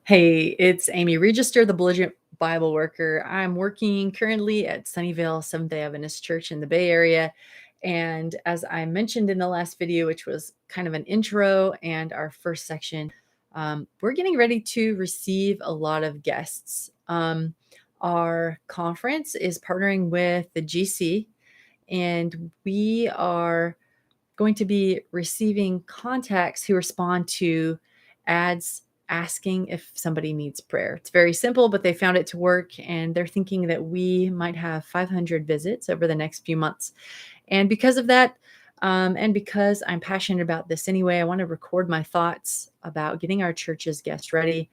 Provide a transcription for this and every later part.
Hey, it's Amy Register, the Belligerent Bible Worker. I'm working currently at Sunnyvale Seventh-day Adventist Church in the Bay Area. And as I mentioned in the last video, which was kind of an intro and our first section, we're getting ready to receive a lot of guests. Our conference is partnering with the GC, and we are going to be receiving contacts who respond to ads asking if somebody needs prayer. It's very simple, but they found it to work, and they're thinking that we might have 500 visits over the next few months. And because of that, and because I'm passionate about this anyway, I want to record my thoughts about getting our church's guests ready.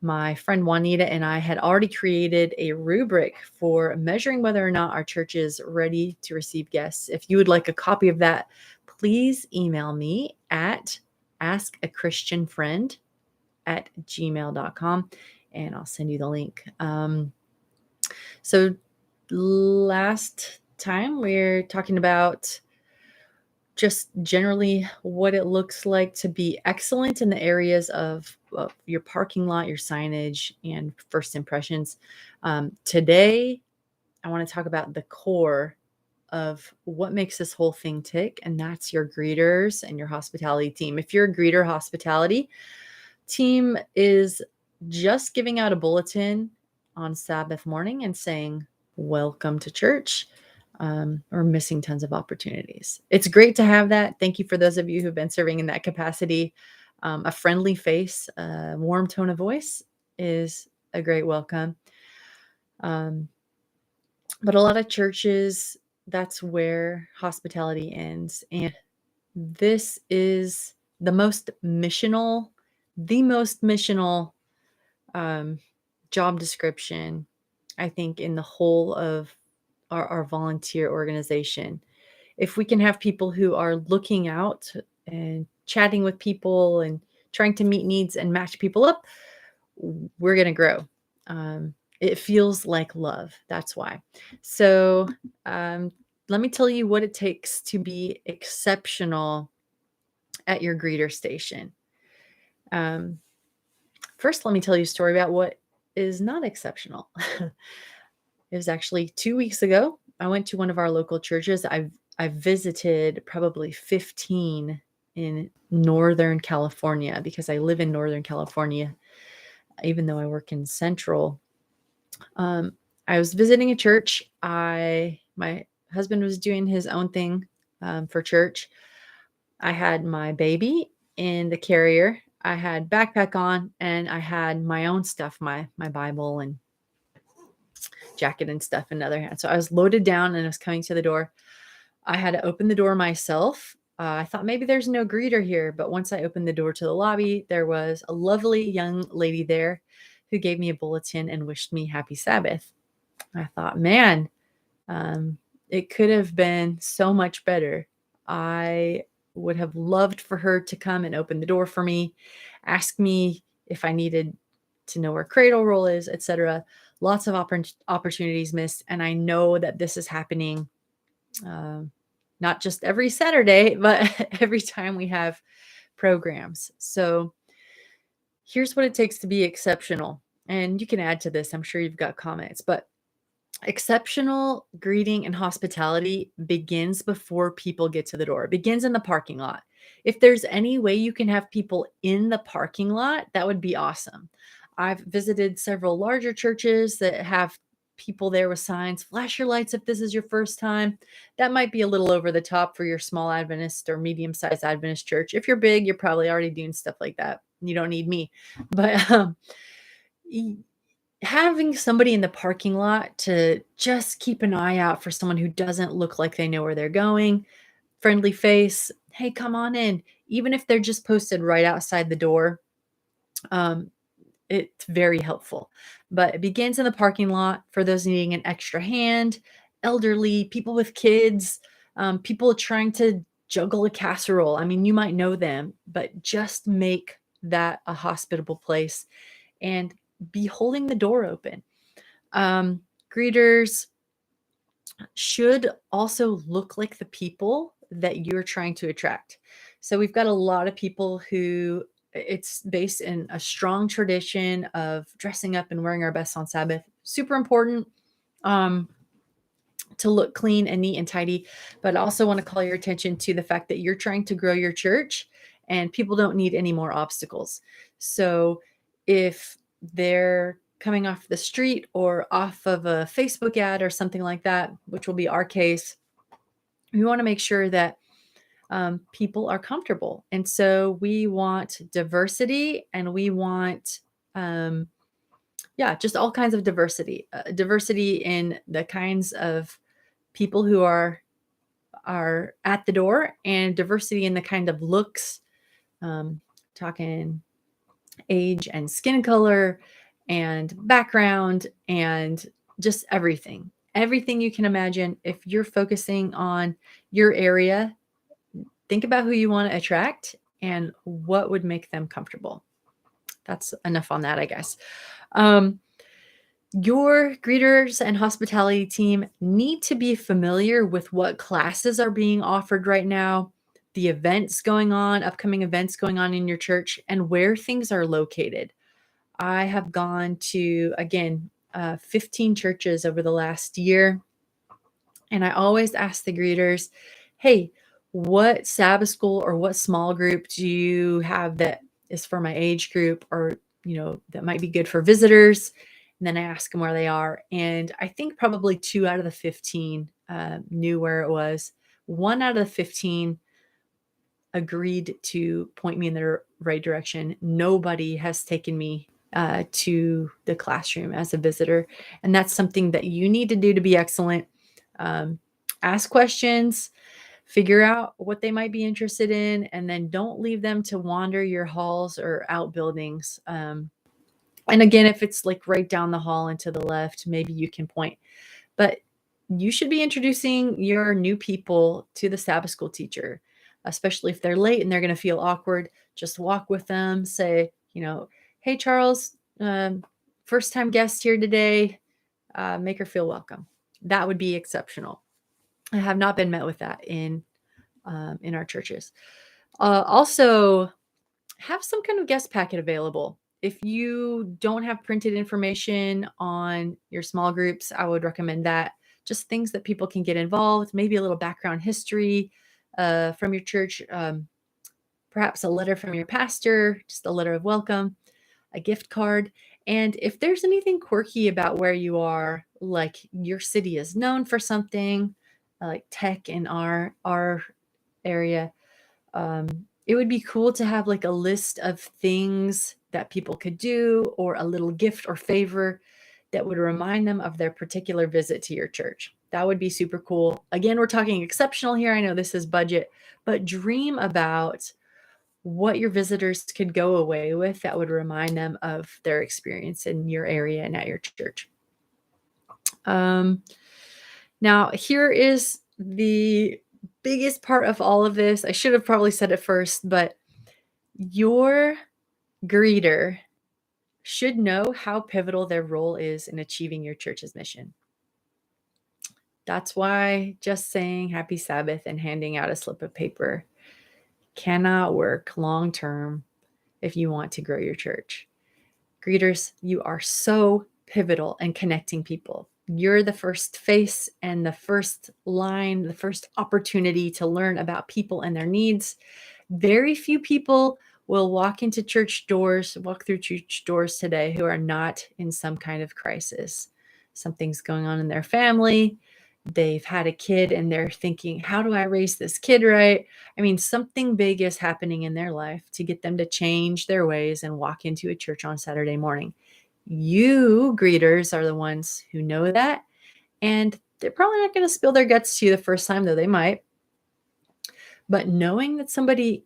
My friend Juanita and I had already created a rubric for measuring whether or not our church is ready to receive guests. If you would like a copy of that, please email me at askachristianfriend@gmail.com and I'll send you the link. So last time we're talking about just generally what it looks like to be excellent in the areas of your parking lot, your signage, and first impressions. Today, I want to talk about the core of what makes this whole thing tick, and that's your greeters and your hospitality team. If your greeter hospitality team is just giving out a bulletin on Sabbath morning and saying, "Welcome to church," we're missing tons of opportunities. It's great to have that. Thank you for those of you who've been serving in that capacity. A friendly face, a warm tone of voice is a great welcome. But a lot of churches, that's where hospitality ends. And this is the most missional job description, I think, in the whole of our volunteer organization. If we can have people who are looking out and chatting with people and trying to meet needs and match people up, we're going to grow. It feels like love. That's why. So let me tell you what it takes to be exceptional at your greeter station. First, let me tell you a story about what is not exceptional. It was actually 2 weeks ago. I went to one of our local churches. I've visited probably 15 in Northern California because I live in Northern California, even though I work in Central. I was visiting a church. My husband was doing his own thing for church. I had my baby in the carrier. I had backpack on, and I had my own stuff, my Bible and jacket and stuff in the other hand. So I was loaded down and I was coming to the door. I had to open the door myself. I thought maybe there's no greeter here, but once I opened the door to the lobby, there was a lovely young lady there who gave me a bulletin and wished me happy Sabbath. I thought, man, it could have been so much better. I would have loved for her to come and open the door for me, ask me if I needed to know where cradle roll is, etc. Lots of opportunities missed, and I know that this is happening not just every Saturday, but every time we have programs. So here's what it takes to be exceptional. And you can add to this. I'm sure you've got comments, but exceptional greeting and hospitality begins before people get to the door. It begins in the parking lot. If there's any way you can have people in the parking lot, that would be awesome. I've visited several larger churches that have people there with signs, flash your lights if this is your first time. That might be a little over the top for your small Adventist or medium-sized Adventist church. If you're big, you're probably already doing stuff like that. You don't need me. But having somebody in the parking lot to just keep an eye out for someone who doesn't look like they know where they're going, friendly face, hey, come on in. Even if they're just posted right outside the door, it's very helpful. But it begins in the parking lot for those needing an extra hand, elderly, people with kids, people trying to juggle a casserole. I mean, you might know them, but just make that a hospitable place and be holding the door open. Greeters should also look like the people that you're trying to attract. So we've got a lot of people who It's based in a strong tradition of dressing up and wearing our best on Sabbath. Super important. Um, to look clean and neat and tidy. But I also want to call your attention to the fact that you're trying to grow your church and people don't need any more obstacles. So if they're coming off the street or off of a Facebook ad or something like that, which will be our case, we want to make sure that people are comfortable. And so we want diversity and we want, yeah, just all kinds of diversity, diversity in the kinds of people who are at the door, and diversity in the kind of looks, um, talking age and skin color and background and just everything you can imagine. If you're focusing on your area, think about who you want to attract and what would make them comfortable. That's enough on that, I guess. Your greeters and hospitality team need to be familiar with what classes are being offered right now, the events going on, upcoming events going on in your church, and where things are located. I have gone to, again, 15 churches over the last year, and I always ask the greeters, hey, what Sabbath school or what small group do you have that is for my age group, or, that might be good for visitors? And then I ask them where they are. And I think probably 2 out of the 15 knew where it was. 1 out of the 15 agreed to point me in the right direction. Nobody has taken me to the classroom as a visitor. And that's something that you need to do to be excellent. Ask questions, figure out what they might be interested in, and then don't leave them to wander your halls or outbuildings. And again, if it's like right down the hall and to the left, maybe you can point. But you should be introducing your new people to the Sabbath school teacher, especially if they're late and they're going to feel awkward. Just walk with them, say, hey, Charles, first time guest here today. Make her feel welcome. That would be exceptional. I have not been met with that in our churches. Also, have some kind of guest packet available. If you don't have printed information on your small groups, I would recommend that. Just things that people can get involved, maybe a little background history from your church, perhaps a letter from your pastor, just a letter of welcome, a gift card. And if there's anything quirky about where you are, like your city is known for something, like tech in our area, it would be cool to have like a list of things that people could do, or a little gift or favor that would remind them of their particular visit to your church. That would be super cool. Again, we're talking exceptional here. I know this is budget, but dream about what your visitors could go away with that would remind them of their experience in your area and at your church. Now, here is the biggest part of all of this. I should have probably said it first, but your greeter should know how pivotal their role is in achieving your church's mission. That's why just saying happy Sabbath and handing out a slip of paper cannot work long term if you want to grow your church. Greeters, you are so pivotal in connecting people. You're the first face and the first line, the first opportunity to learn about people and their needs. Very few people will walk through church doors today who are not in some kind of crisis. Something's going on in their family. They've had a kid and they're thinking, how do I raise this kid right? I mean, something big is happening in their life to get them to change their ways and walk into a church on Saturday morning. You greeters are the ones who know that. And they're probably not going to spill their guts to you the first time, though they might. But knowing that somebody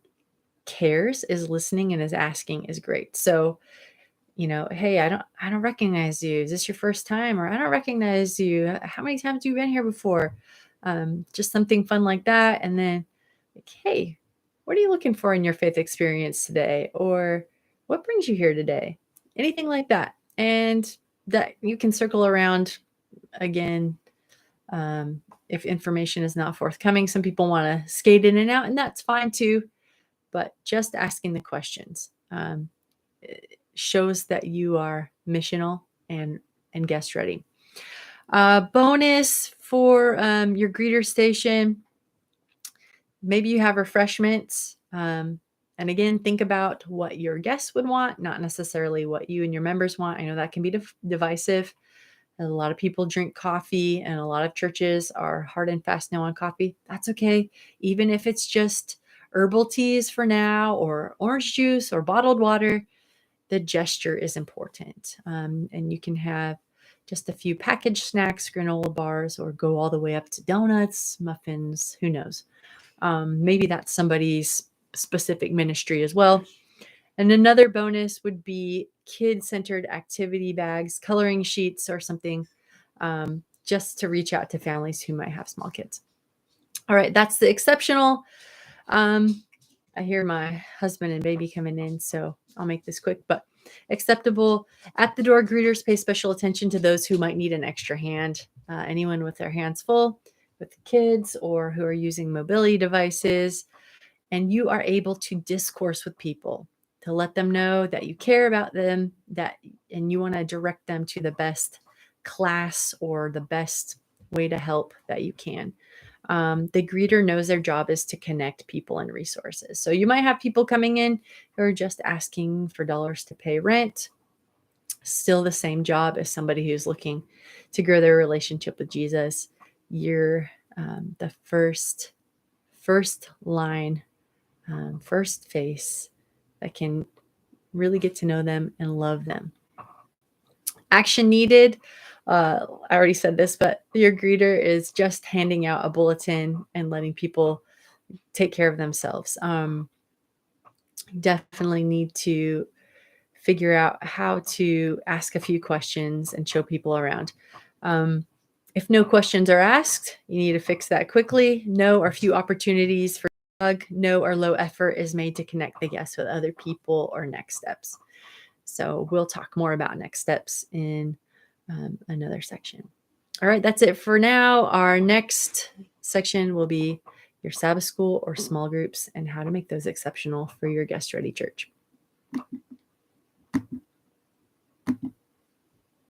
cares, is listening, and is asking is great. So, hey, I don't recognize you. Is this your first time? Or I don't recognize you. How many times have you been here before? Just something fun like that. And then, like, hey, what are you looking for in your faith experience today? Or what brings you here today? Anything like that. And that you can circle around again. If information is not forthcoming, some people want to skate in and out, and that's fine too. But just asking the questions It shows that you are missional and guest ready. Bonus for your greeter station. Maybe you have refreshments. And again, think about what your guests would want, not necessarily what you and your members want. I know that can be divisive. A lot of people drink coffee, and a lot of churches are hard and fast now on coffee. That's okay. Even if it's just herbal teas for now, or orange juice, or bottled water, the gesture is important. And you can have just a few packaged snacks, granola bars, or go all the way up to donuts, muffins, who knows. Maybe that's somebody's specific ministry as well. And another bonus would be kid-centered activity bags, coloring sheets, or something, just to reach out to families who might have small kids. All right, that's the exceptional. I hear my husband and baby coming in, so I'll make this quick. But acceptable, at the door greeters pay special attention to those who might need an extra hand. Anyone with their hands full with the kids, or who are using mobility devices. And you are able to discourse with people, to let them know that you care about them, and you want to direct them to the best class or the best way to help that you can. The greeter knows their job is to connect people and resources. So you might have people coming in who are just asking for dollars to pay rent. Still the same job as somebody who's looking to grow their relationship with Jesus. You're the first line, first face that can really get to know them and love them. Action needed. I already said this, but your greeter is just handing out a bulletin and letting people take care of themselves. Definitely need to figure out how to ask a few questions and show people around. If no questions are asked, you need to fix that quickly. No or few opportunities for no or low effort is made to connect the guests with other people or next steps. So we'll talk more about next steps in another section. All right, that's it for now. Our next section will be your Sabbath school or small groups and how to make those exceptional for your guest ready church.